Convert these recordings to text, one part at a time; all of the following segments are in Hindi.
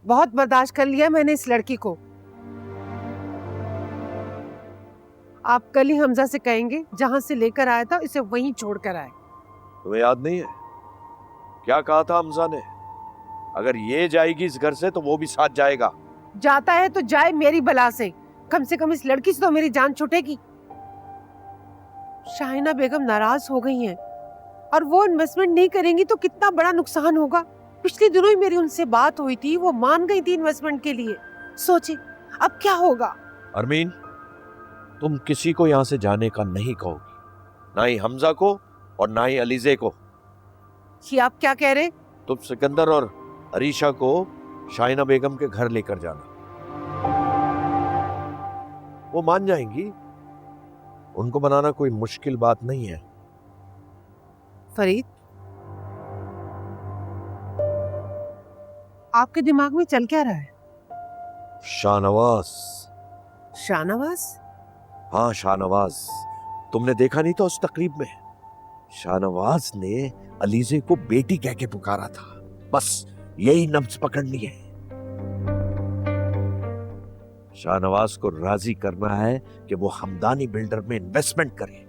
बहुत बर्दाश्त कर लिया मैंने इस लड़की को। आप कल ही हमजा से कहेंगे जहां से लेकर आया था इसे वहीं छोड़ कर आए। तुम्हें याद नहीं है क्या कहा था हमजा ने? अगर ये जाएगी इस घर से तो वो भी साथ जाएगा। जाता है तो जाए मेरी बला से कम इस लड़की से तो मेरी जान छूटेगी। शाहिना बेगम नाराज हो गई हैं और वो इन्वेस्टमेंट नहीं करेंगी तो कितना बड़ा नुकसान होगा। पिछले दिनों ही मेरी उनसे बात हुई थी, वो मान गई थी इन्वेस्टमेंट के लिए। सोचे अब क्या होगा। अरमीन, तुम किसी को यहाँ से जाने का नहीं कहोगी, ना ही हमजा को और ना ही अलीजे को। ये आप क्या कह रहे? तुम सिकंदर और अरीशा को शाहिना बेगम के घर लेकर जाना, वो मान जाएंगी। उनको बनाना कोई मुश्किल बात नहीं है। फरीद, आपके दिमाग में चल क्या रहा है? शाहनवाज। शाहनवाज? हाँ शाहनवाज, तुमने देखा नहीं था उस तकरीब में? शाहनवाज ने अलीजे को बेटी कह के पुकारा था। बस यही नब्ज पकड़नी है। शाहनवाज को राजी करना है कि वो हमदानी बिल्डर में इन्वेस्टमेंट करे,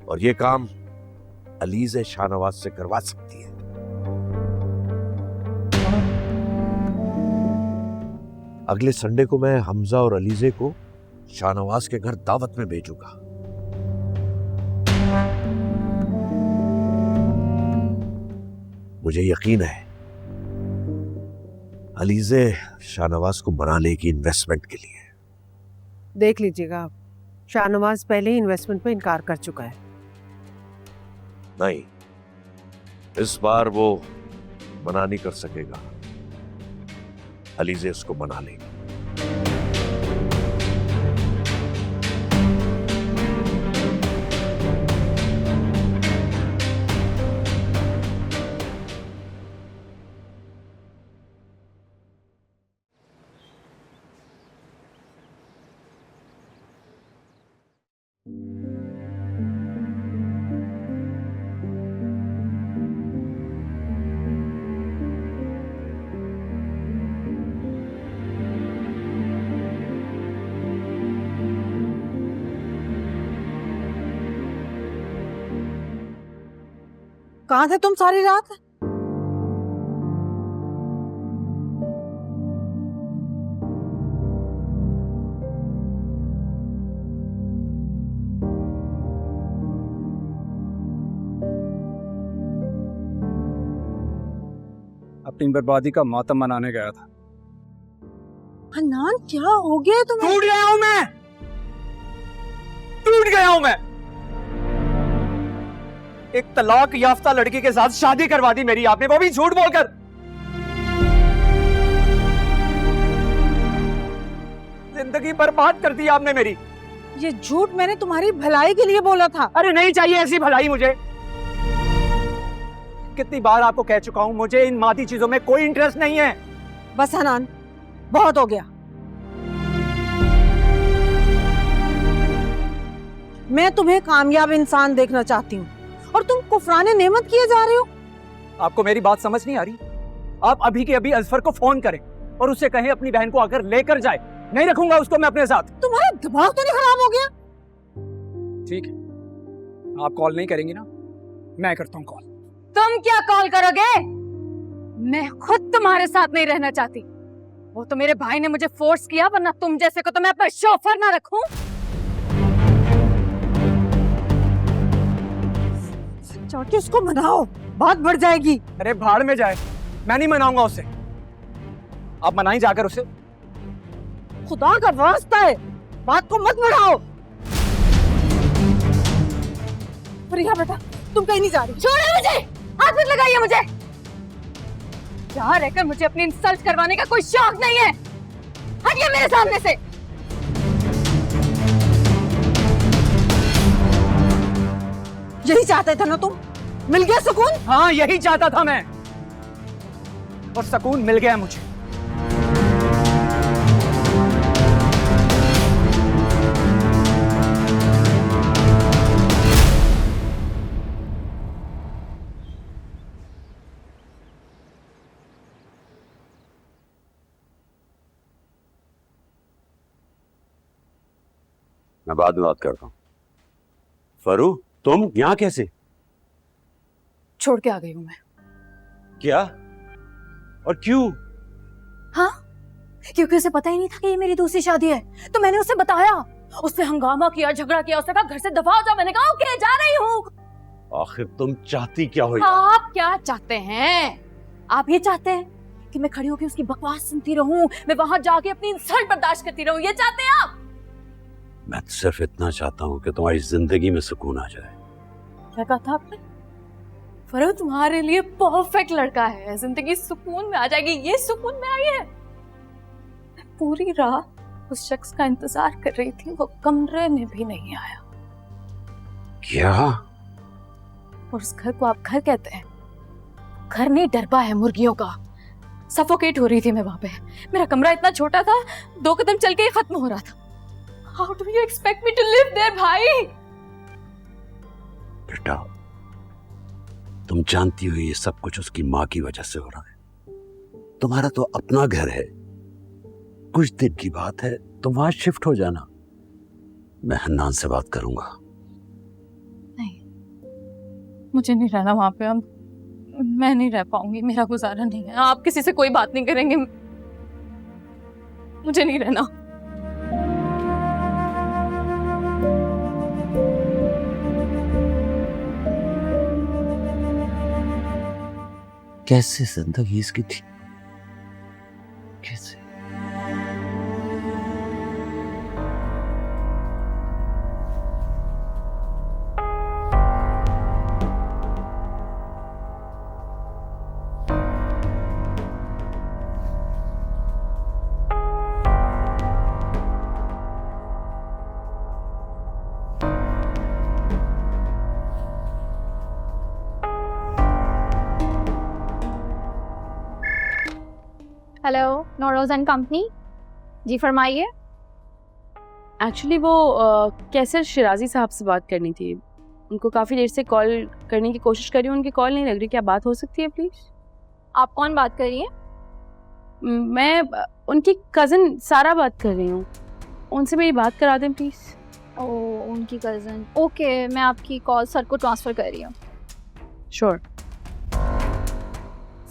और ये काम अलीजे शाहनवाज से करवा सकती है। अगले संडे को मैं हमजा और अलीजे को शाहनवाज के घर दावत में भेजूंगा। मुझे यकीन है अलीजे शाहनवाज को मना लेगी इन्वेस्टमेंट के लिए। देख लीजिएगा आप, शाहनवाज पहले ही इन्वेस्टमेंट पे इनकार कर चुका है। नहीं, इस बार वो मना नहीं कर सकेगा। अलीजे उसको मना लेगी। कहाँ थे तुम सारी रात? अपनी बर्बादी का मातम मनाने गया था। हन्नान, क्या हो गया तुम्हें? टूट गया हूं मैं, टूट गया हूं मैं। एक तलाक याफ्ता लड़की के साथ शादी करवा दी मेरी आपने, वो भी झूठ बोलकर। जिंदगी बर्बाद कर दी आपने मेरी। ये झूठ मैंने तुम्हारी भलाई के लिए बोला था। अरे नहीं चाहिए ऐसी भलाई मुझे। कितनी बार आपको कह चुका हूं, मुझे इन मादी चीजों में कोई इंटरेस्ट नहीं है। बस हनान, बहुत हो गया। मैं तुम्हें कामयाब इंसान देखना चाहती हूँ और तुम कुफराने नेमत किए जा रहे हो। आपको मेरी बात समझ नहीं आ रही? आप अभी के अभी अजफर को फोन करें और उससे कहें अपनी बहन को आकर लेकर जाए। नहीं रखूंगा उसको मैं अपने साथ। तुम्हारा दिमाग तो नहीं खराब हो गया? ठीक है, आप कॉल नहीं करेंगी ना, मैं करता हूँ कॉल। तुम क्या कॉल करोगे? मैं खुद तुम्हारे साथ नहीं रहना चाहती। वो तो मेरे भाई ने मुझे फोर्स किया, वरना तुम जैसे को तो मैं अपना शोफर ना रखूं। चाची, उसको मनाओ, बात बढ़ जाएगी। अरे भाड़ में जाए, मैं नहीं मनाऊंगा उसे। आप मनाई जाकर उसे। खुदा का वास्ता है, बात को मत बढ़ाओ। प्रिया बेटा, तुम कहीं नहीं जा रही। छोड़ो मुझे, हाथ मत लगाइए मुझे। यहाँ रहकर मुझे अपनी इंसल्ट करवाने का कोई शौक नहीं है। हटिए मेरे सामने से। यही चाहते थे ना तुम? मिल गया सुकून? हाँ, यही चाहता था मैं, और सुकून मिल गया मुझे। मैं बाद में बात करता हूँ। फरू, तुम यहाँ कैसे? छोड़ के आ गई हूँ मैं। क्या और क्यों? हाँ, क्योंकि उसे पता ही नहीं था कि ये मेरी दूसरी शादी है, तो मैंने उसे बताया। उसने हंगामा किया, झगड़ा किया, उसने कहा घर से दफा हो जा। मैंने कहा ओके, जा रही हूँ। आखिर तुम चाहती क्या हो? आप क्या चाहते हैं? आप ये चाहते हैं कि मैं खड़ी होकर उसकी बकवास सुनती रहूं, मैं वहां जाके अपनी इंसल्ट बर्दाश्त करती रहूं? ये चाहते हैं आप? मैं सिर्फ इतना चाहता हूँ कि तुम्हारी जिंदगी में सुकून आ जाए। क्या कहा था आपने? फरो तुम्हारे लिए परफेक्ट लड़का है, जिंदगी सुकून में आ जाएगी। ये सुकून में आई है? मैं पूरी रात उस शख्स का इंतजार कर रही थी, वो कमरे में भी नहीं आया। क्या? और उस घर को आप घर कहते हैं? घर नहीं, डरबा है मुर्गियों का। सफोकेट हो रही थी मैं वहां पे। मेरा कमरा इतना छोटा था, 2 कदम चल के ही खत्म हो रहा था। How do you expect me to live there भाई? बेटा, तुम जानती हो ये सब कुछ उसकी माँ की वजह से हो रहा है। तुम्हारा तो अपना घर है, कुछ दिन की बात है, तुम वहां शिफ्ट हो जाना। मैं हन्नान से बात करूंगा। नहीं, मुझे नहीं रहना वहां पे। अब मैं नहीं रह पाऊंगी, मेरा गुजारा नहीं है। आप किसी से कोई बात नहीं करेंगे, मुझे नहीं रहना। कैसे जिंदगी इसकी थी? कैसे? Hello, Nauroz and company. जी फरमाइए। एक्चुअली वो कैसर शिराजी साहब से बात करनी थी। उनको काफ़ी देर से कॉल करने की कोशिश कर रही हूँ, उनकी कॉल नहीं लग रही। क्या बात हो सकती है प्लीज़? आप कौन बात कर रही हैं? मैं उनकी कज़न सारा बात कर रही हूँ, उनसे मेरी बात करा दें प्लीज़। ओह, उनकी कज़न। ओके, मैं आपकी कॉल सर को ट्रांसफ़र कर रही हूँ। श्योर।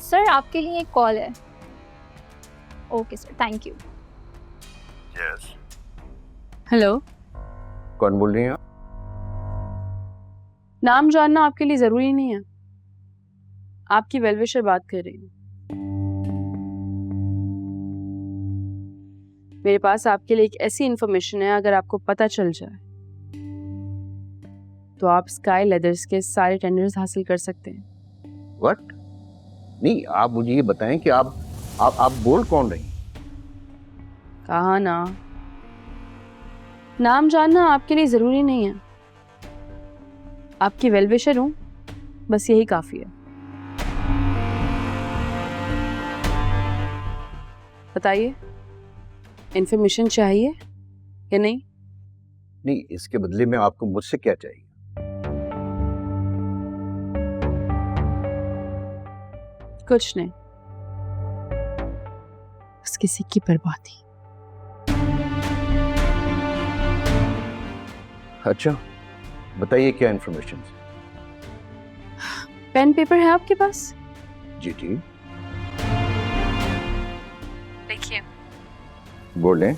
सर, आपके लिए एक कॉल है। Okay sir, thank you. Yes. Hello, कौन बोल रही हैं आप? नाम जानना आपके लिए ज़रूरी नहीं है। आपकी वेलविशर बात कर रही हूँ। मेरे पास आपके लिए एक ऐसी इंफॉर्मेशन है, अगर आपको पता चल जाए तो आप स्काई लेदर्स के सारे टेंडर्स हासिल कर सकते हैं। व्हाट? नहीं, आप मुझे ये बताएं कि आप बोल कौन रही? कहा ना, नाम जानना आपके लिए जरूरी नहीं है। आपकी वेलविशर हूं, बस यही काफी है। बताइए, इंफॉर्मेशन चाहिए या नहीं? नहीं, इसके बदले में आपको मुझसे क्या चाहिए? कुछ नहीं, बस किसी की बर्बादी। अच्छा, बताइए क्या इंफॉर्मेशन? पेन पेपर है आपके पास? जी जी, देखिए। बोलें।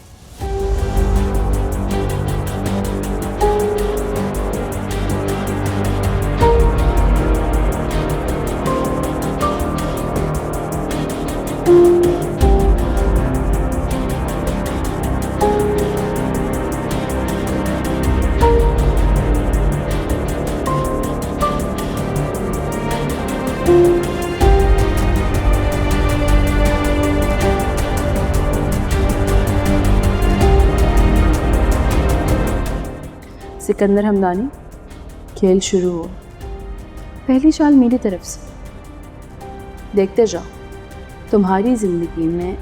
सिकंदर हमदानी, खेल शुरू हो। पहली चाल मेरी तरफ से। देखते जाओ, तुम्हारी जिंदगी में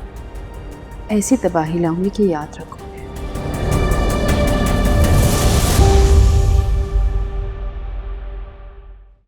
ऐसी तबाही लाऊंगी कि याद रखो।